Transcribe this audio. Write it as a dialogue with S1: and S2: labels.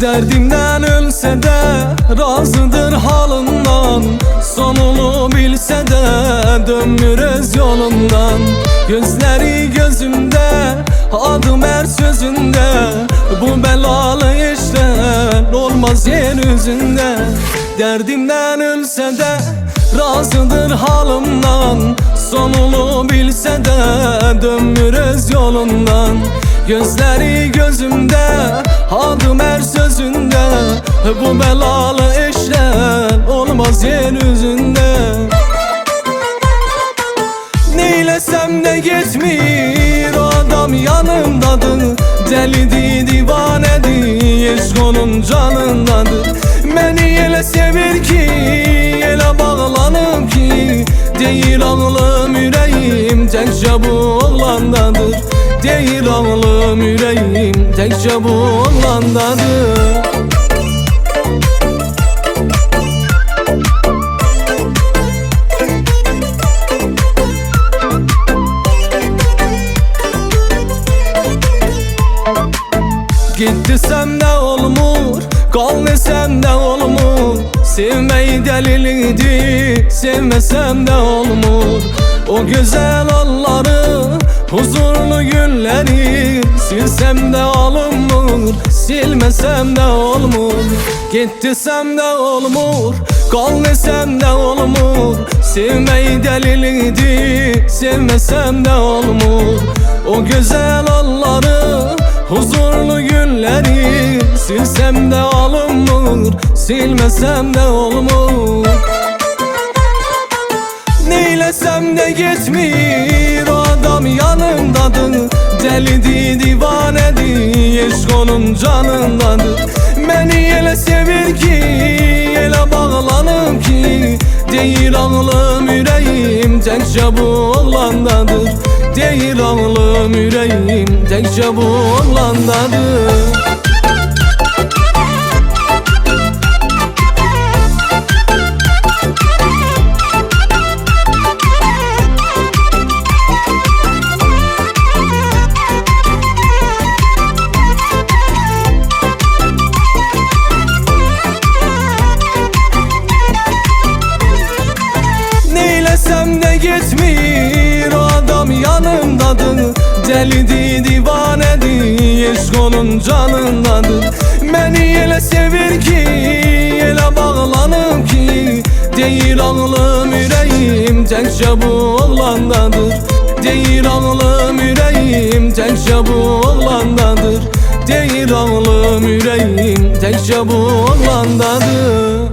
S1: Derdimden ölse de razıdır halından, sonunu bilse de dönmürüz yolundan. Gözleri gözümde, adım her sözünde, bu belalı işler olmaz yeryüzünde. Derdimden ölse de razıdır halımdan, sonunu bilse de dönmürüz yolundan. Gözleri gözümde, adım her sözünde, bu belalı işler olmaz yeryüzünde. Neylesem de gitmiyor, o adam yanımdadır. Delidir, divanedir, eşk onun canındadır. Beni ele sevir ki, ele bağlanıp ki, değil ağlım yüreğim tekçe bu oğlandadır. Değil ağlım yüreğim tekçe bu oğlandadır. Git desem de olmur, kal desem de olmur. Sevmeyi deliliydi, sevmesem de olmur. O güzel anları, huzurlu günleri, silsem de olmur, silmesem de olmur. Git desem de olmur, kal desem de olmur. Sevmeyi deliliydi, sevmesem de olmur. O güzel anları, huzurlu günleri, silsem de olmur, silmesem de olmur. Neylesem de gitmiyor, o adam yanımdadır. Delidir, divanedir, eşk onun canındadır. Beni ele sevir ki, ele bağlanıp ki, değil ağlım yüreğim tekçe bu oğlandadır. Değil ağlım yüreğim tekçe bu oğlandadır. Neylesem de gitmiyor, o adam yanımdadır. Delidir, divanedir, eşk onun canındadır. Beni ele sevir ki, ele bağlanıp ki, değil ağlım yüreğim tekçe bu oğlandadır. Değil ağlım yüreğim tekçe bu oğlandadır. Değil ağlım yüreğim tekçe bu oğlandadır.